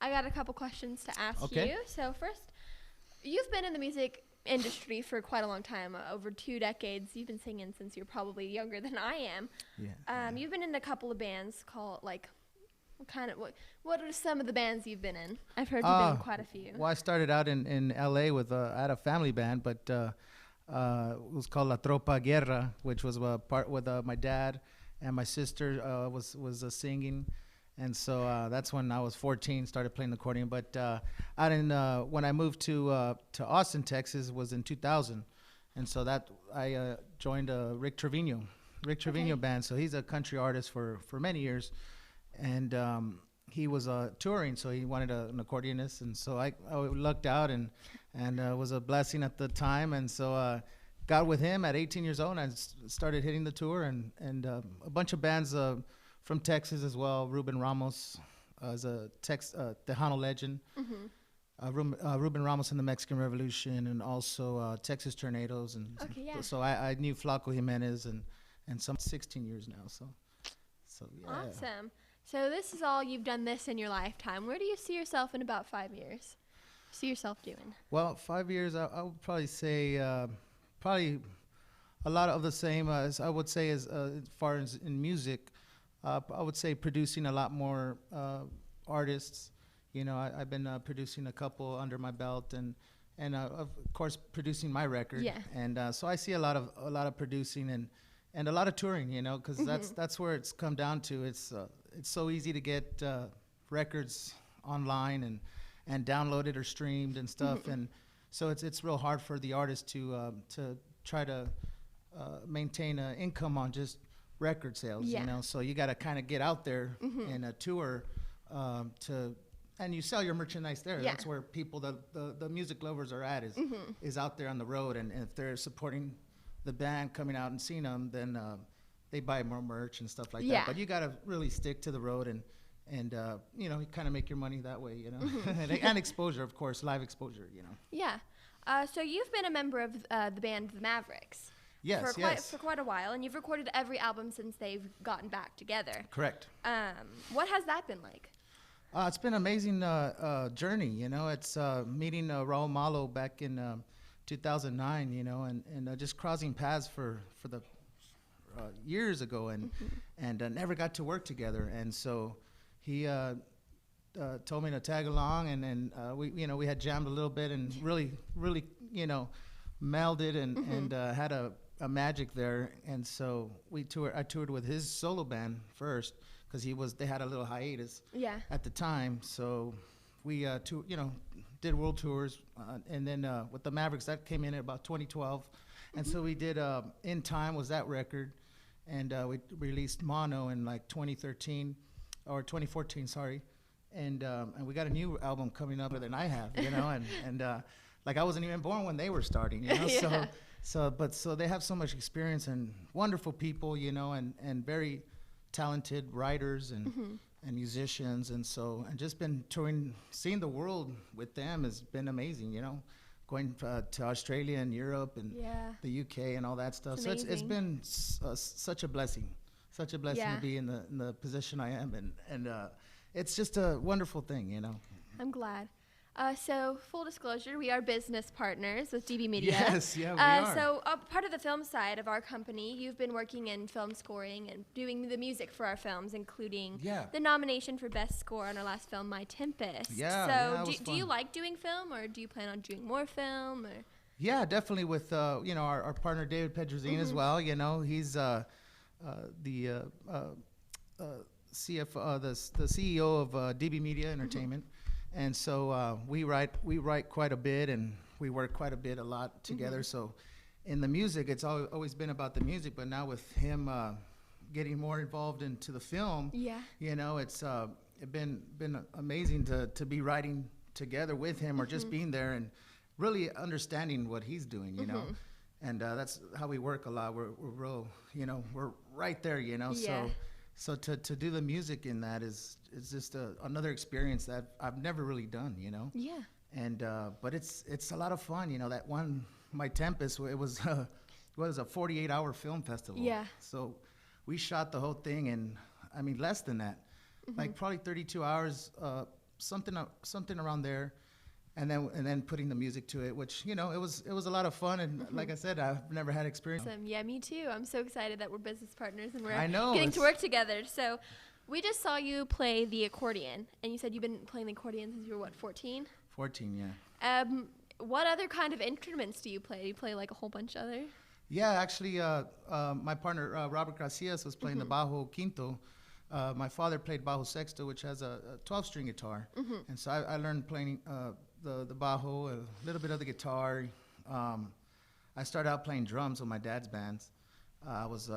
I got a couple questions to ask you. So first, you've been in the music industry for quite a long time, over 2 decades. You've been singing since you're probably younger than I am. Yeah. You've been in a couple of bands called what are some of the bands you've been in? I've heard you've been in quite a few. Well, I started out in LA with I had a family band, but it was called La Tropa Guerra, which was a part with my dad and my sister was singing, and so that's when I was 14, started playing the accordion. But when I moved to Austin, Texas, was in 2000, and so that I joined Rick Trevino band. So he's a country artist for many years. And he was touring, so he wanted an accordionist, and so I lucked out, and it was a blessing at the time, and so got with him at 18 years old, and I started hitting the tour, and a bunch of bands from Texas as well. Ruben Ramos is a Tejano legend. Ruben Ramos and the Mexican Revolution, and also Texas Tornadoes, and so I knew Flaco Jimenez, and some 16 years now, so yeah. Awesome. So this is all you've done this in your lifetime. Where do you see yourself in about 5 years? See yourself doing? Well, 5 years, I would probably say probably a lot of the same as I would say as far as in music. I would say producing a lot more artists. I've been producing a couple under my belt, and of course producing my record. Yeah. And so I see a lot of producing and a lot of touring. Because that's where it's come down to. It's so easy to get records online and downloaded or streamed and stuff, and so it's real hard for the artist to try to maintain an income on just record sales. So you got to kind of get out there and tour and you sell your merchandise there. That's where people, the music lovers are at, is out there on the road, and if they're supporting the band coming out and seeing them, then they buy more merch and stuff like that. But you got to really stick to the road and kind of make your money that way, and exposure, of course, live exposure, Yeah. So you've been a member of the band The Mavericks. Yes, for quite a while, and you've recorded every album since they've gotten back together. Correct. What has that been like? It's been an amazing journey, It's meeting Raul Malo back in 2009, and just crossing paths for the years ago, and never got to work together, and so he told me to tag along, and we had jammed a little bit and really melded and had a magic there, and so I toured with his solo band first because they had a little hiatus at the time, so we did world tours, and then with the Mavericks that came in at about 2012, and so we did In Time was that record. And we released Mono in like 2013 or 2014, sorry, and we got a new album coming up than I have, and like I wasn't even born when they were starting, So they have so much experience and wonderful people, and very talented writers and musicians, and just been touring, seeing the world with them has been amazing, going to Australia and Europe and the UK and all that stuff. So it's been such a blessing to be in the position I am, and it's just a wonderful thing, I'm glad. So, full disclosure, we are business partners with DB Media. Yes, we are. So, part of the film side of our company, you've been working in film scoring and doing the music for our films, including the nomination for Best Score on our last film, My Tempest. So, do you like doing film, or do you plan on doing more film? Or? Yeah, definitely with our partner David Pedrozine as well. He's the CFO, the CEO of DB Media Entertainment. And so we write quite a bit, and we work quite a lot together. So in the music, it's always been about the music, but now with him getting more involved into the film, it's been amazing to be writing together with him or just being there and really understanding what he's doing, you know. And that's how we work a lot. We're real, you know, we're right there, you know. Yeah. So to do the music in that is just another experience that I've never really done, you know. Yeah. And but it's a lot of fun, you know. That one, My Tempest, it was a 48-hour film festival. Yeah. So we shot the whole thing in, I mean, less than that, like probably 32 hours, something around there. And then putting the music to it, which, you know, it was a lot of fun, and like I said, I've never had experience. Awesome. Yeah, me too. I'm so excited that we're business partners and we're I know, getting to work together. So we just saw you play the accordion, and you said you've been playing the accordion since you were, what, 14? 14, yeah. What other kind of instruments do you play? Do you play like a whole bunch of other? Yeah, actually, my partner, Robert Gracias, was playing the bajo quinto. My father played bajo sexto, which has a 12-string guitar. And so I learned playing the bajo, a little bit of the guitar. I started out playing drums with my dad's bands. I was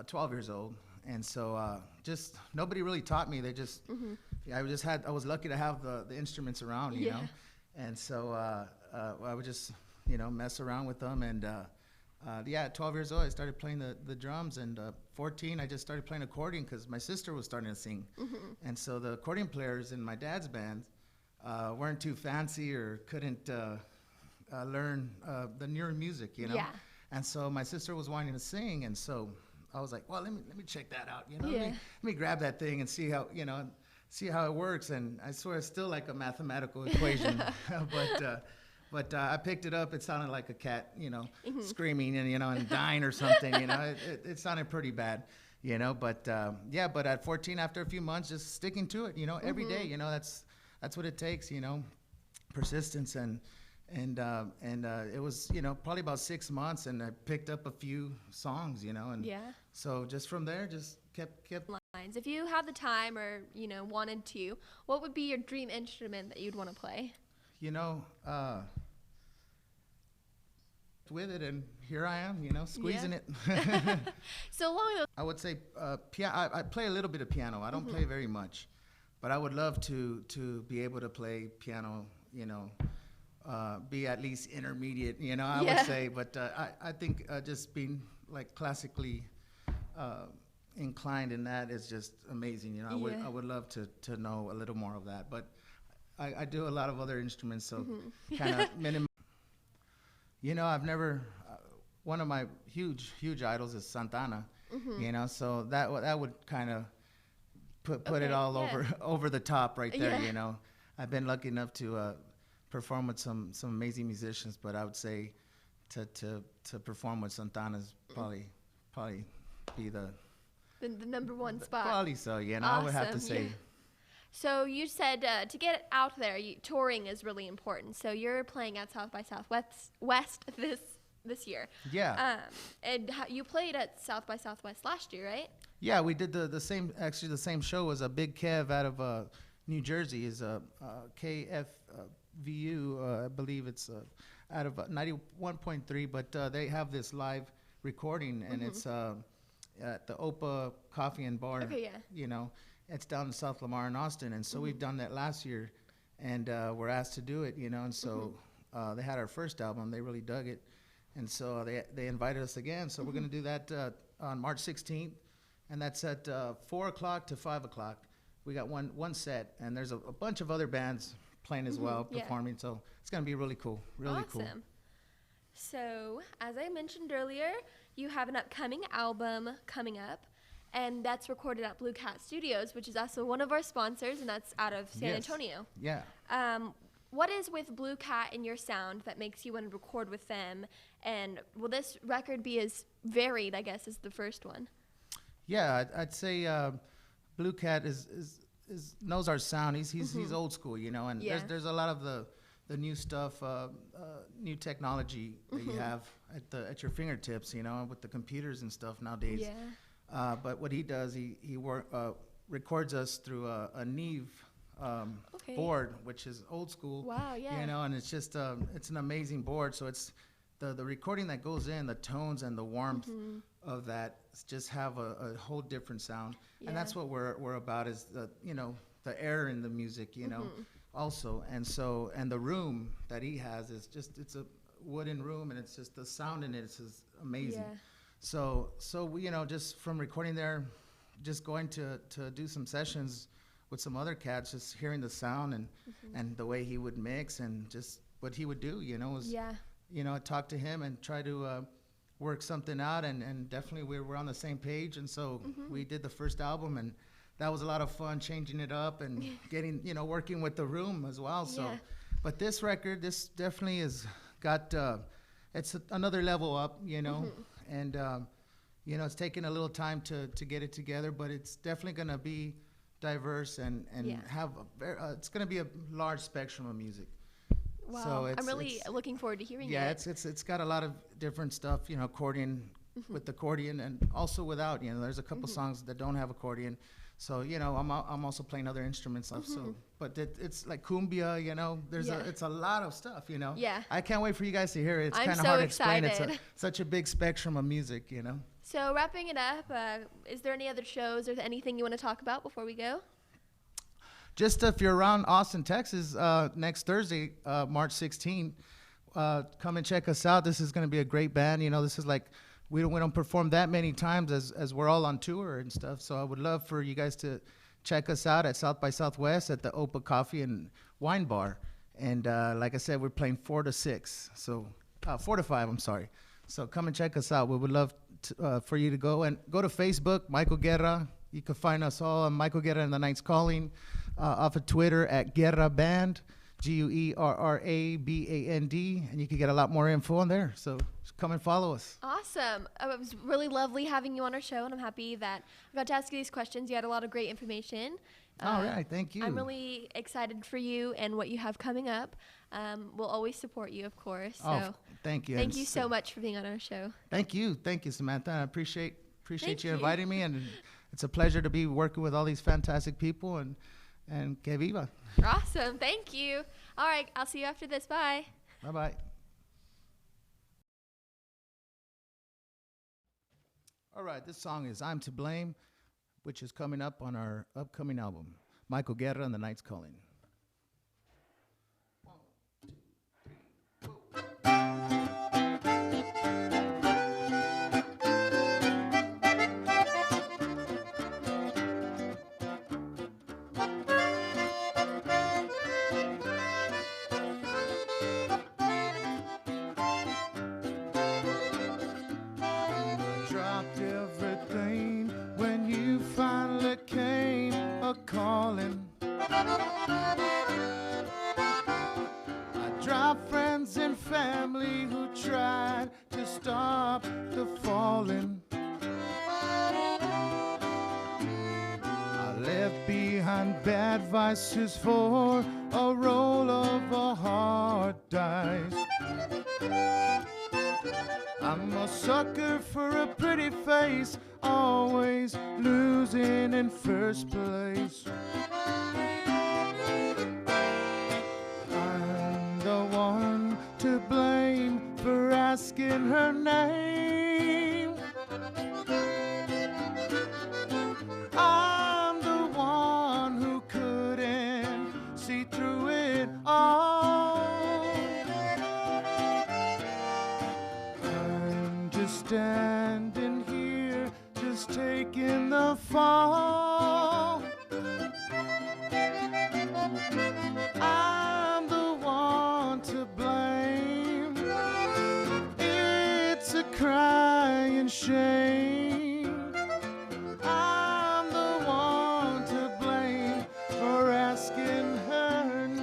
12 years old, and so just nobody really taught me. They just, I was lucky to have the instruments around, you know, and so I would just, you know, mess around with them. And at 12 years old, I started playing the drums, and 14, I just started playing accordion because my sister was starting to sing, and so the accordion players in my dad's band weren't too fancy or couldn't learn the newer music, you know. Yeah. And so my sister was wanting to sing, and so I was like, well, let me check that out, you know. Yeah. Let me grab that thing and see how, you know, see how it works. And I swear it's still like a mathematical equation, but I picked it up. It sounded like a cat, you know, screaming and, you know, and dying or something, you know. It sounded pretty bad, you know. But but at 14, after a few months, just sticking to it, you know, every day, you know, that's what it takes, you know, persistence. And it was, you know, probably about 6 months, and I picked up a few songs, you know, and so just from there, just kept lines. If you have the time or, you know, wanted to, what would be your dream instrument that you'd want to play? You know, with it, and here I am, you know, squeezing it. So along those, I would say I play a little bit of piano. I don't play very much, but I would love to be able to play piano, you know, be at least intermediate, you know, I would say. But I think just being like classically inclined in that is just amazing, you know. I would love to know a little more of that, but I do a lot of other instruments, so kind of minimum. You know, I've never. One of my huge idols is Santana. You know, so that would kind of put it all over the top right there. You know, I've been lucky enough to perform with some amazing musicians, but I would say to perform with Santana is probably be the number one spot. Probably so. Yeah, and awesome. I would have to say. So you said to get out there, touring is really important. So you're playing at South by Southwest this year. Yeah. And you played at South by Southwest last year, right? Yeah, we did the same. Actually, the same show was a Big Kev out of New Jersey. Is a KFVU, I believe it's out of 91.3. But they have this live recording, and it's at the Opa Coffee and Bar. Okay, yeah. You know. It's down in South Lamar in Austin, and so we've done that last year, and we're asked to do it, you know, and so they had our first album, they really dug it, and so they invited us again, so we're going to do that on March 16th, and that's at 4 o'clock to 5 o'clock. We got one set, and there's a bunch of other bands playing as well, performing, so it's going to be really cool, really cool. Awesome. So, as I mentioned earlier, you have an upcoming album coming up. And that's recorded at Blue Cat Studios, which is also one of our sponsors, and that's out of San Antonio. Yeah. What is with Blue Cat in your sound that makes you want to record with them? And will this record be as varied, I guess, as the first one? Yeah, I'd say Blue Cat knows our sound. He's old school, you know, and there's a lot of the new stuff, new technology that you have at your fingertips, you know, with the computers and stuff nowadays. Yeah. But what he does, he records us through a Neve board, which is old school. Wow, yeah. You know, and it's just it's an amazing board. So it's the recording that goes in, the tones and the warmth of that just have a whole different sound. And that's what we're about, is the air in the music. You know, also, and the room that he has is just, it's a wooden room, and it's just the sound in it is just amazing. Yeah. So we, just from recording there, just going to do some sessions with some other cats, just hearing the sound and the way he would mix and just what he would do, was, I talked to him and try to work something out, and definitely we were on the same page, and so we did the first album, and that was a lot of fun, changing it up and getting, working with the room as well. So, but this record, this definitely has got, it's another level up, and it's taken a little time to get it together, but it's definitely going to be diverse and have it's going to be a large spectrum of music. Wow, so I'm really looking forward to hearing it. Yeah, it's got a lot of different stuff, accordion with accordion and also without. There's a couple songs that don't have accordion, so I'm also playing other instruments stuff. So, but it's like cumbia, it's a lot of stuff, Yeah. I can't wait for you guys to hear it. It's I'm kind of so hard to explain. excited. It's such a big spectrum of music, So wrapping it up, is there any other shows or anything you want to talk about before we go? Just if you're around Austin, Texas, next Thursday, March 16th, come and check us out. This is going to be a great band. This is like, we don't perform that many times as we're all on tour and stuff. So I would love for you guys to check us out at South by Southwest at the Opa Coffee and Wine Bar. And like I said, we're playing 4 to 6. So 4 to 5, I'm sorry. So come and check us out. We would love for you to go to Facebook, Michael Guerra. You can find us all on Michael Guerra and the Night's Calling, off of Twitter at Guerra Band, GUERRABAND, and you can get a lot more info on there. So come and follow us. Awesome. It was really lovely having you on our show, and I'm happy that I got to ask you these questions. You had a lot of great information. All right, thank you. I'm really excited for you and what you have coming up. We'll always support you, of course. So thank you. Thank you so much for being on our show. Thank you, Samantha. I appreciate Thank you you. inviting me, and it's a pleasure to be working with all these fantastic people, and que viva. Awesome. Thank you. All right. I'll see you after this. Bye. Bye-bye. All right, this song is I'm to Blame, which is coming up on our upcoming album, Michael Guerra and the Night's Calling. Dropped everything when you finally came a-calling. I dropped friends and family who tried to stop the falling. I left behind bad vices for a roll of a hard dice. I'm a sucker for a pretty face, always losing in first place. I'm the one to blame for asking her name. I'm the one who couldn't see through it all. Standing here, just taking the fall. I'm the one to blame. It's a crying shame. I'm the one to blame for asking her name.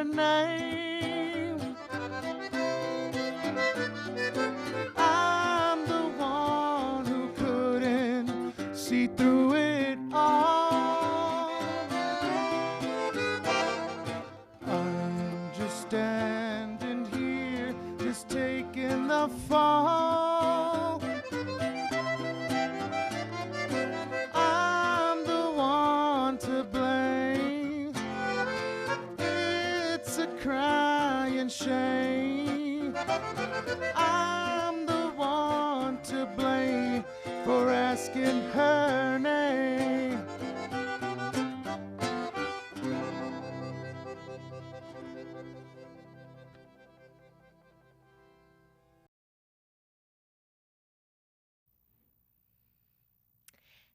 her name. I'm the one who couldn't see through it all. I'm just standing here, just taking the fall. I'm the one to blame. It's a crying shame. I'm the one to blame for asking her name.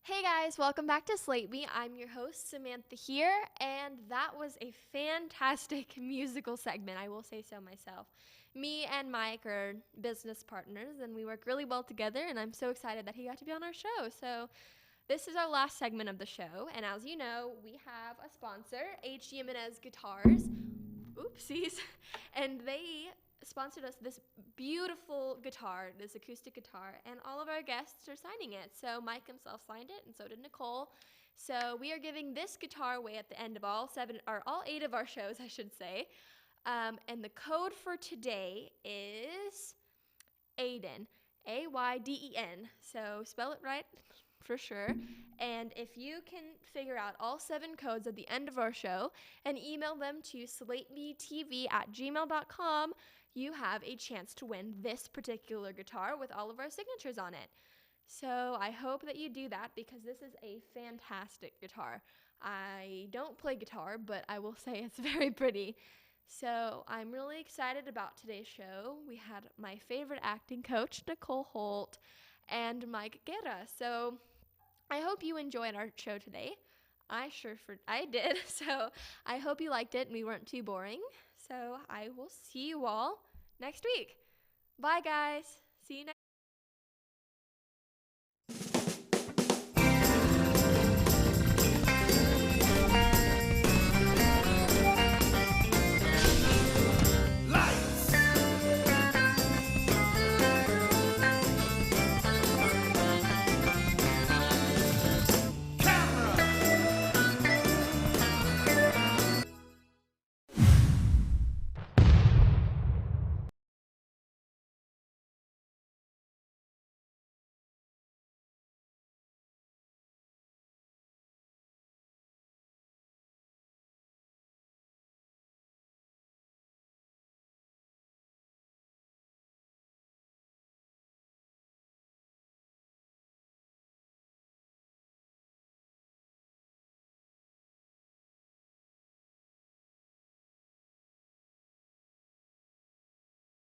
Hey guys, welcome back to Slate Me. I'm your host, Samantha here, and that was a fantastic musical segment, I will say so myself. Me and Mike are business partners, and we work really well together, and I'm so excited that he got to be on our show. So this is our last segment of the show, and as you know, we have a sponsor, H. Jimenez Guitars. Oopsies. And they sponsored us this beautiful guitar, this acoustic guitar, and all of our guests are signing it. So Mike himself signed it, and so did Nicole. So we are giving this guitar away at the end of all 8 of our shows, I should say. And the code for today is Aiden, Ayden. So spell it right for sure. And if you can figure out all 7 codes at the end of our show and email them to slatemetv@gmail.com, you have a chance to win this particular guitar with all of our signatures on it. So I hope that you do that because this is a fantastic guitar. I don't play guitar, but I will say it's very pretty. So I'm really excited about today's show. We had my favorite acting coach, Nicole Holt, and Mike Guerra. So I hope you enjoyed our show today. I did. So I hope you liked it and we weren't too boring. So I will see you all next week. Bye, guys. See you next